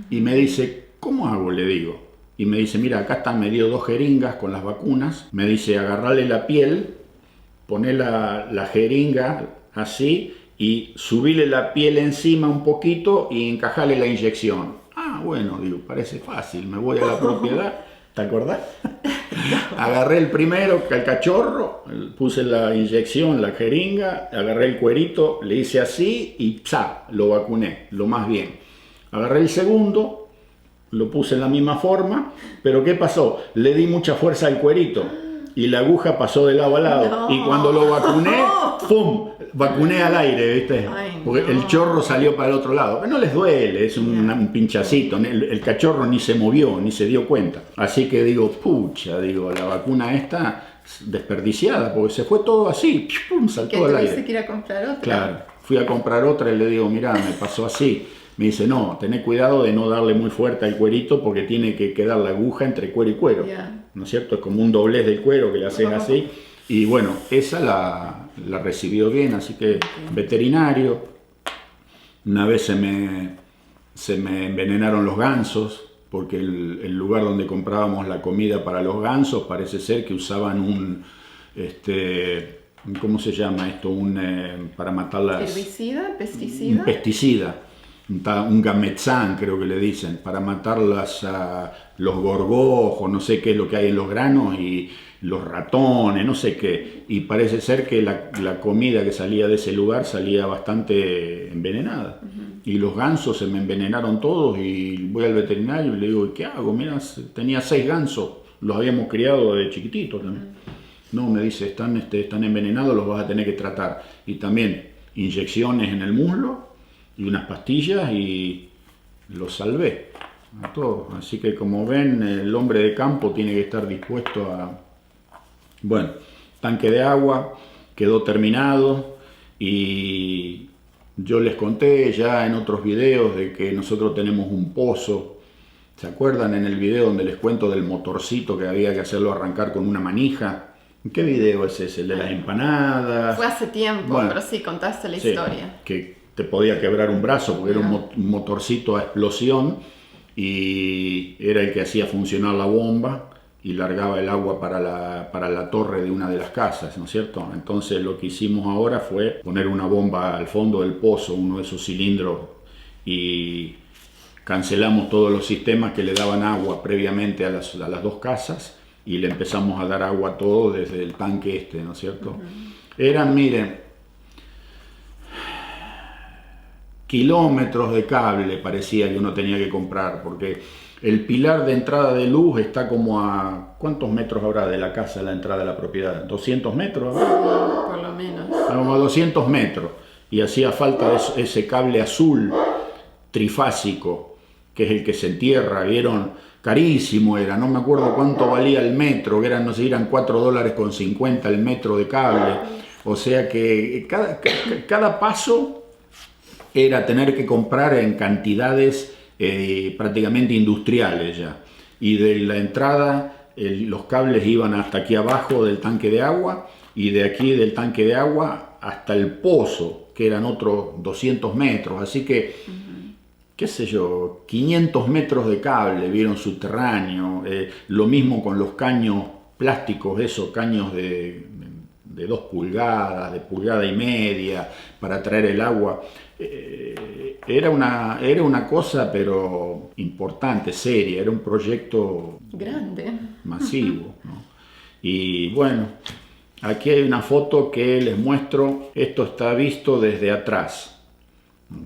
Y me dice, ¿cómo hago? Le digo. Y me dice, mira, acá están, me dio 2 jeringas con las vacunas. Me dice, agarrarle la piel, poner la jeringa así y subirle la piel encima un poquito y encajarle la inyección. Ah, bueno, digo, parece fácil, me voy a la propiedad, ¿te acordás? Agarré el primero, el cachorro, puse la inyección, la jeringa, agarré el cuerito, le hice así y ¡psa! Lo vacuné, lo más bien. Agarré el segundo, lo puse en la misma forma, pero ¿qué pasó? Le di mucha fuerza al cuerito y la aguja pasó de lado a lado. No. Y cuando lo vacuné, ¡pum! Vacuné al aire, ¿viste? Ay, porque no. El chorro salió para el otro lado. Pero no les duele, es un pinchacito. El cachorro ni se movió, ni se dio cuenta. Así que digo, pucha, digo, la vacuna esta desperdiciada, porque se fue todo así, ¡pum! Saltó al aire. ¿Tuviste que ir a comprar otra? Claro, fui a comprar otra y le digo, mirá, me pasó así. Me dice, no, tenés cuidado de no darle muy fuerte al cuerito porque tiene que quedar la aguja entre cuero y cuero. Yeah. ¿No es cierto? Es como un doblez del cuero que le haces así. Y bueno, esa la recibió bien, así que veterinario. Una vez se me envenenaron los gansos porque el lugar donde comprábamos la comida para los gansos parece ser que usaban ¿cómo se llama esto? Para matar las... ¿Herbicida? ¿Pesticida? Un pesticida. Un gametzán, creo que le dicen, para matar los gorgojos, no sé qué es lo que hay en los granos, y los ratones, no sé qué. Y parece ser que la comida que salía de ese lugar salía bastante envenenada. Y los gansos se me envenenaron todos y voy al veterinario y le digo, ¿qué hago? Mira, tenía 6 gansos, los habíamos criado de chiquititos también. No, me dice, están envenenados, los vas a tener que tratar. Y también inyecciones en el muslo y unas pastillas y los salvé a todos. Así que como ven, el hombre de campo tiene que estar dispuesto a... Bueno, tanque de agua quedó terminado y yo les conté ya en otros videos de que nosotros tenemos un pozo. ¿Se acuerdan en el video donde les cuento del motorcito que había que hacerlo arrancar con una manija? ¿Qué video es ese? ¿El de las empanadas? Fue hace tiempo, bueno, pero sí, contaste la historia. Que te podía quebrar un brazo porque era un motorcito a explosión y era el que hacía funcionar la bomba y largaba el agua para la torre de una de las casas, ¿no es cierto? Entonces lo que hicimos ahora fue poner una bomba al fondo del pozo, uno de esos cilindros, y cancelamos todos los sistemas que le daban agua previamente a las 2 casas y le empezamos a dar agua a todo desde el tanque ¿no es cierto? Eran, miren, kilómetros de cable parecía que uno tenía que comprar, porque el pilar de entrada de luz está como a... ¿Cuántos metros habrá de la casa a la entrada de la propiedad? ¿200 metros? Por lo menos. Como a 200 metros. Y hacía falta ese cable azul trifásico, que es el que se entierra, ¿vieron? Carísimo era, no me acuerdo cuánto valía el metro, que eran, no sé, eran $4.50 el metro de cable. O sea que cada paso era tener que comprar en cantidades prácticamente industriales ya. Y de la entrada los cables iban hasta aquí abajo del tanque de agua y de aquí del tanque de agua hasta el pozo, que eran otros 200 metros. Así que, qué sé yo, 500 metros de cable, vieron, subterráneo. Lo mismo con los caños plásticos, esos caños de 2 pulgadas, de 1,5 pulgadas, para traer el agua. Era una cosa, pero importante, seria, era un proyecto grande, masivo, ¿no? Y bueno, aquí hay una foto que les muestro. Esto está visto desde atrás,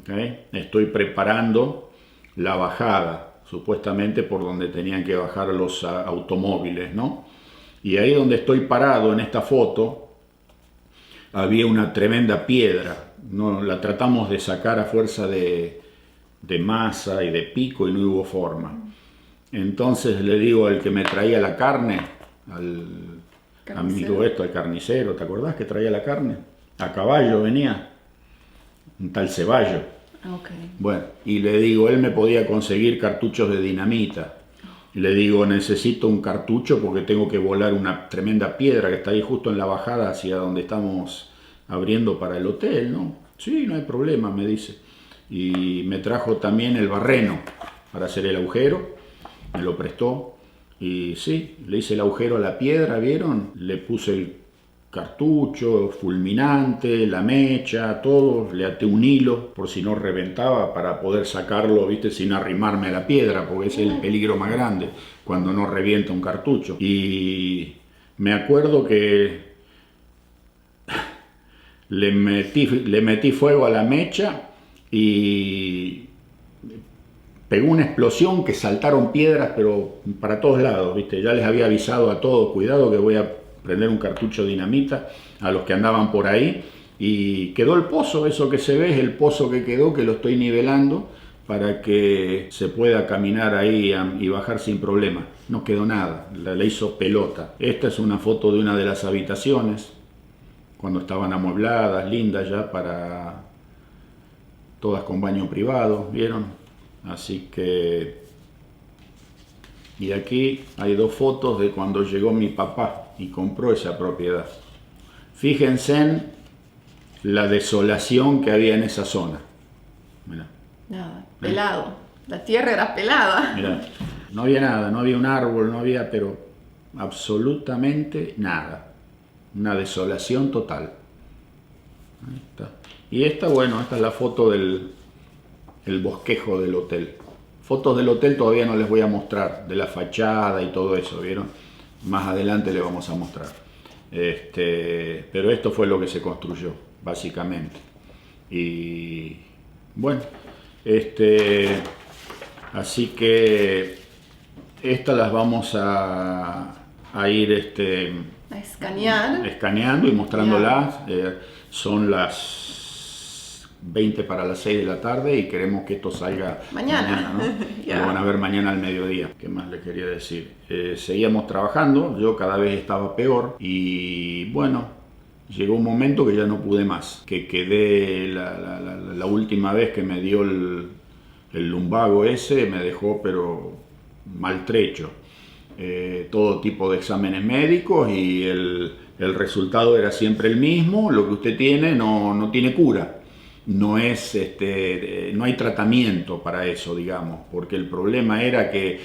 ¿okay? Estoy preparando la bajada, supuestamente por donde tenían que bajar los automóviles, ¿no? Y ahí donde estoy parado en esta foto había una tremenda piedra. no la tratamos de sacar a fuerza de masa y de pico y no hubo forma. Entonces le digo al que me traía la carne, al amigo al carnicero, ¿te acordás que traía la carne? A caballo venía, un tal Ceballo. Okay. Bueno, y le digo, él me podía conseguir cartuchos de dinamita. Y le digo, necesito un cartucho porque tengo que volar una tremenda piedra que está ahí justo en la bajada hacia donde estamos abriendo para el hotel, ¿no? Sí, no hay problema, me dice. Y me trajo también el barreno para hacer el agujero, me lo prestó. Y sí, le hice el agujero a la piedra, ¿vieron? Le puse el cartucho, fulminante, la mecha, todo, le até un hilo por si no reventaba para poder sacarlo, viste, sin arrimarme a la piedra, porque ese es el peligro más grande cuando no revienta un cartucho. Y me acuerdo que le metí fuego a la mecha y pegó una explosión que saltaron piedras, pero para todos lados, viste, ya les había avisado a todos, cuidado que voy a prender un cartucho de dinamita a los que andaban por ahí, y quedó el pozo. Eso que se ve es el pozo que quedó, que lo estoy nivelando para que se pueda caminar ahí y bajar sin problema. No quedó nada, la hizo pelota. Esta es una foto de una de las habitaciones cuando estaban amuebladas, lindas ya, para todas con baño privado, ¿vieron? Así que... Y aquí hay dos fotos de cuando llegó mi papá y compró esa propiedad. Fíjense en la desolación que había en esa zona. Mirá. Nada, pelado. La tierra era pelada. Mirá. No había nada, no había un árbol, no había, pero absolutamente nada. Una desolación total. Ahí está. Y esta, bueno, esta es la foto del bosquejo del hotel. Fotos del hotel todavía no les voy a mostrar, de la fachada y todo eso, ¿vieron? Más adelante les vamos a mostrar. Pero esto fue lo que se construyó, básicamente. Y bueno, así que estas las vamos a ir A escanear. escaneando y mostrándolas. Son las 20 para las 6 de la tarde y queremos que esto salga mañana, ¿no? Yeah. Lo van a ver mañana al mediodía. ¿Qué más le quería decir? Seguíamos trabajando, yo cada vez estaba peor y bueno, llegó un momento que ya no pude más, que quedé la última vez que me dio el lumbago ese, me dejó pero maltrecho. Todo tipo de exámenes médicos y el resultado era siempre el mismo: lo que usted tiene no tiene cura. No hay tratamiento para eso, digamos, porque el problema era que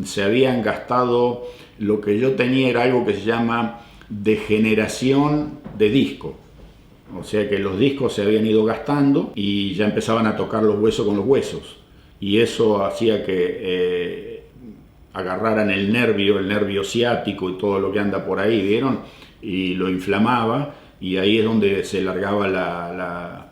se habían gastado, lo que yo tenía era algo que se llama degeneración de disco. O sea que los discos se habían ido gastando y ya empezaban a tocar los huesos con los huesos. Y eso hacía que agarraran el nervio ciático y todo lo que anda por ahí, ¿vieron? Y lo inflamaba, y ahí es donde se largaba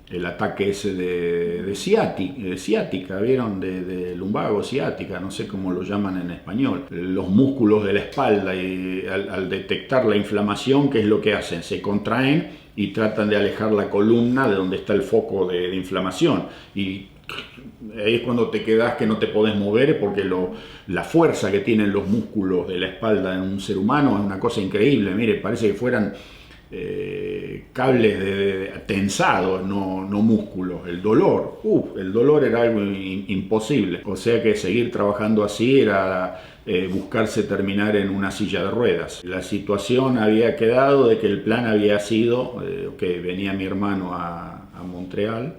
el ataque ese de ciática, ¿vieron? De lumbago ciática, no sé cómo lo llaman en español. Los músculos de la espalda, y al detectar la inflamación, ¿qué es lo que hacen? Se contraen y tratan de alejar la columna de donde está el foco de inflamación. Y ahí es cuando te quedas que no te podés mover, porque la fuerza que tienen los músculos de la espalda en un ser humano es una cosa increíble. Mire, parece que fueran cables tensados, no músculos. El dolor era algo imposible. O sea que seguir trabajando así era buscarse terminar en una silla de ruedas. La situación había quedado de que el plan había sido que venía mi hermano a Montreal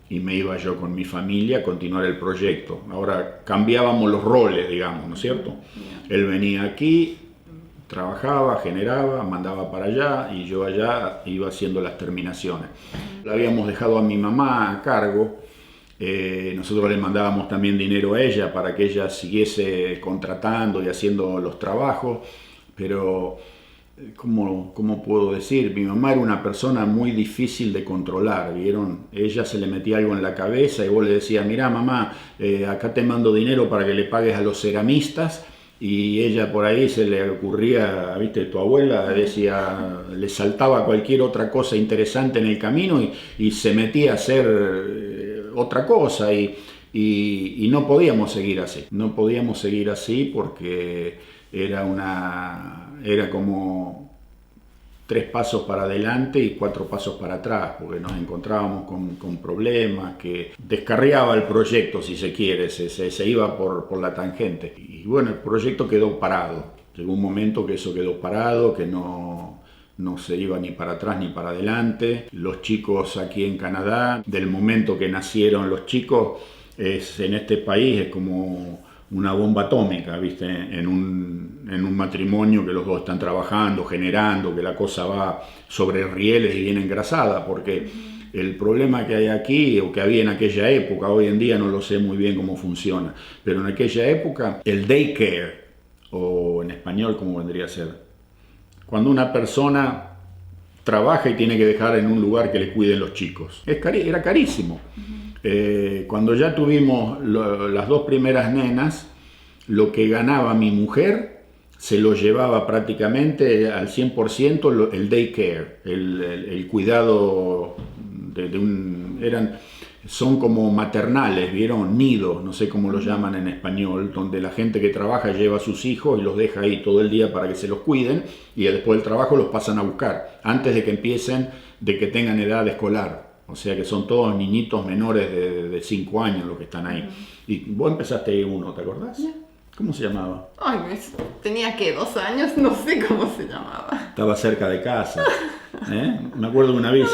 y me iba yo con mi familia a continuar el proyecto. Ahora cambiábamos los roles, digamos, ¿no es cierto? Él venía aquí, trabajaba, generaba, mandaba para allá, y yo allá iba haciendo las terminaciones. La habíamos dejado a mi mamá a cargo. Nosotros le mandábamos también dinero a ella para que ella siguiese contratando y haciendo los trabajos, pero ¿cómo puedo decir? Mi mamá era una persona muy difícil de controlar, ¿vieron? Ella se le metía algo en la cabeza y vos le decías: mirá mamá, acá te mando dinero para que le pagues a los ceramistas, y ella por ahí se le ocurría, viste, tu abuela decía, le saltaba cualquier otra cosa interesante en el camino y se metía a hacer otra cosa y no podíamos seguir así. No podíamos seguir así porque era como 3 pasos para adelante y 4 pasos para atrás, porque nos encontrábamos con problemas, que descarriaba el proyecto, si se quiere, se iba por la tangente. Y bueno, el proyecto quedó parado. Llegó un momento que eso quedó parado, que no se iba ni para atrás ni para adelante. Los chicos aquí en Canadá, del momento que nacieron los chicos, en este país es como una bomba atómica, ¿viste? En un matrimonio que los dos están trabajando, generando, que la cosa va sobre rieles y bien engrasada, porque el problema que hay aquí, o que había en aquella época, hoy en día no lo sé muy bien cómo funciona, pero en aquella época el daycare, o en español cómo vendría a ser, cuando una persona trabaja y tiene que dejar en un lugar que le cuiden los chicos, era carísimo. Cuando ya tuvimos las 2 primeras nenas, lo que ganaba mi mujer se lo llevaba prácticamente al 100% el daycare, el cuidado son como maternales, ¿vieron? Nidos, no sé cómo lo llaman en español, donde la gente que trabaja lleva a sus hijos y los deja ahí todo el día para que se los cuiden y después del trabajo los pasan a buscar, antes de que tengan edad escolar. O sea que son todos niñitos menores de 5 años los que están ahí. Y vos empezaste ahí uno, ¿te acordás? Yeah. ¿Cómo se llamaba? Ay, tenía que 2 años, no sé cómo se llamaba. Estaba cerca de casa. Me acuerdo que una vez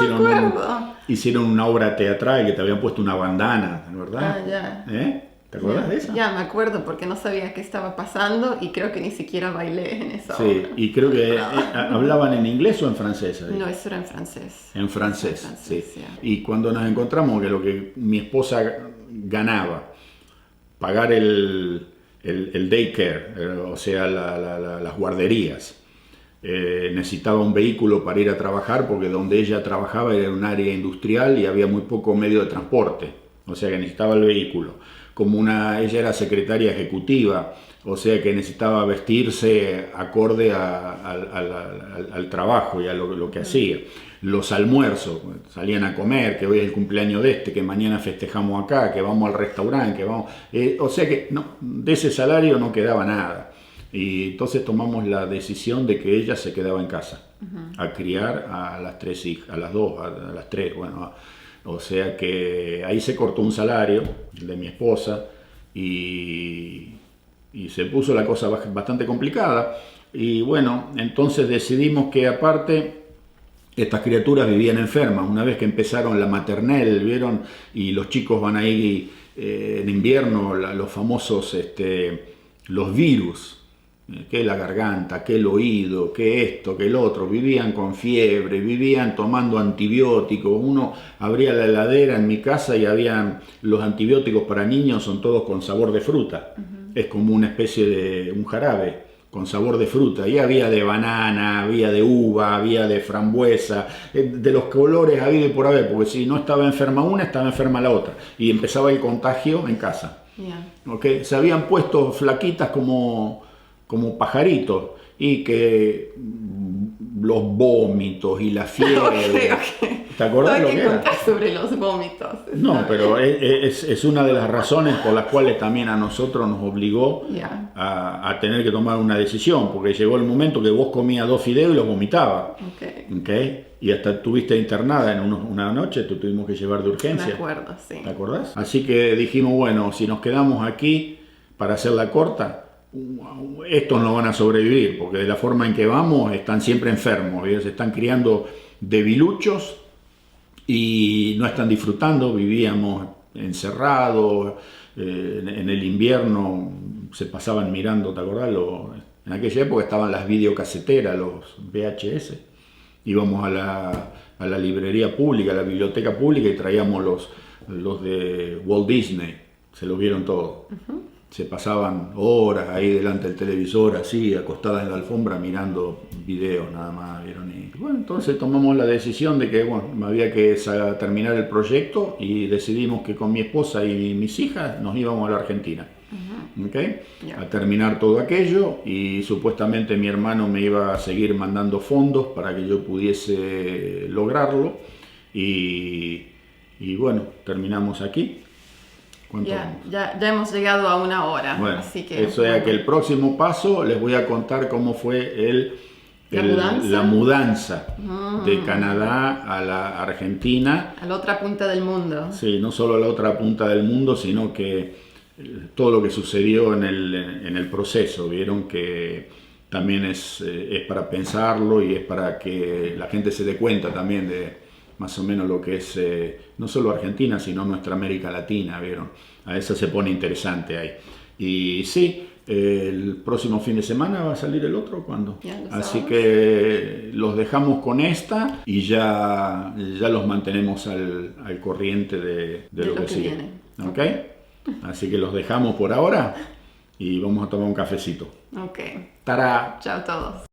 hicieron una obra teatral que te habían puesto una bandana, ¿verdad? Ah, ya. ¿Te acuerdas de eso? Ya, me acuerdo porque no sabía qué estaba pasando y creo que ni siquiera bailé en esa obra. Sí, y creo que hablaban en inglés o en francés. No, eso era en francés. En francés, sí. Yeah. Y cuando nos encontramos que lo que mi esposa ganaba, pagar el daycare, o sea, las guarderías, necesitaba un vehículo para ir a trabajar porque donde ella trabajaba era un área industrial y había muy poco medio de transporte, o sea que necesitaba el vehículo. Ella era secretaria ejecutiva, o sea que necesitaba vestirse acorde al trabajo y a lo que hacía. Los almuerzos, salían a comer, que hoy es el cumpleaños que mañana festejamos acá, que vamos al restaurante, que vamos... o sea que de ese salario no quedaba nada. Y entonces tomamos la decisión de que ella se quedaba en casa, a criar a las 3 hijas, a las 2, a las 3, bueno... O sea que ahí se cortó un salario de mi esposa y se puso la cosa bastante complicada. Y bueno, entonces decidimos que aparte estas criaturas vivían enfermas. Una vez que empezaron la maternelle, ¿vieron? Y los chicos van ahí en invierno, los famosos los virus. Que la garganta, que el oído, que esto, que el otro, vivían con fiebre, vivían tomando antibióticos. Uno abría la heladera en mi casa y habían los antibióticos para niños, son todos con sabor de fruta. Es como una especie de un jarabe con sabor de fruta, y había de banana, había de uva, había de frambuesa, de los colores habido y por haber, porque si no estaba enferma una, estaba enferma la otra, y empezaba el contagio en casa. Yeah. ¿Okay? Se habían puesto flaquitas como pajaritos, y que los vómitos y la fiebre. Okay. ¿Te acuerdas lo que era? Contar sobre los vómitos. No, pero es una de las razones por las cuales también a nosotros nos obligó a tener que tomar una decisión, porque llegó el momento que vos comías 2 fideos y los vomitabas. Okay. Y hasta estuviste internada en una noche, te tuvimos que llevar de urgencia. Me acuerdo, sí. ¿Te acordás? Así que dijimos, bueno, si nos quedamos aquí, para hacerla corta, estos no van a sobrevivir, porque de la forma en que vamos están siempre enfermos, ¿sí? Se están criando debiluchos y no están disfrutando. Vivíamos encerrados, en el invierno se pasaban mirando, ¿te acordás? En aquella época estaban las videocaseteras, los VHS, íbamos a la librería pública, a la biblioteca pública, y traíamos los de Walt Disney, se los vieron todos. Se pasaban horas ahí delante del televisor, así, acostadas en la alfombra, mirando videos nada más, ¿vieron? Y bueno, entonces tomamos la decisión de que, bueno, había que terminar el proyecto, y decidimos que con mi esposa y mis hijas nos íbamos a la Argentina. ¿okay? Ya. A terminar todo aquello, y supuestamente mi hermano me iba a seguir mandando fondos para que yo pudiese lograrlo, y bueno, terminamos aquí. ¿Cuánto vamos? Ya hemos llegado a 1 hora, Bueno, así que... eso es que el próximo paso les voy a contar cómo fue la mudanza de Canadá a la Argentina. A la otra punta del mundo. Sí, no solo a la otra punta del mundo, sino que todo lo que sucedió en el proceso. Vieron que también es para pensarlo, y es para que la gente se dé cuenta también de más o menos lo que es no solo Argentina, sino nuestra América Latina, ¿vieron? A eso se pone interesante ahí. Y sí, el próximo fin de semana va a salir el otro, ¿cuándo? Así que los dejamos con esta, y ya los mantenemos al corriente de lo que sigue. Viene. ¿Ok? Así que los dejamos por ahora y vamos a tomar un cafecito. Ok. ¡Tará! Chao a todos.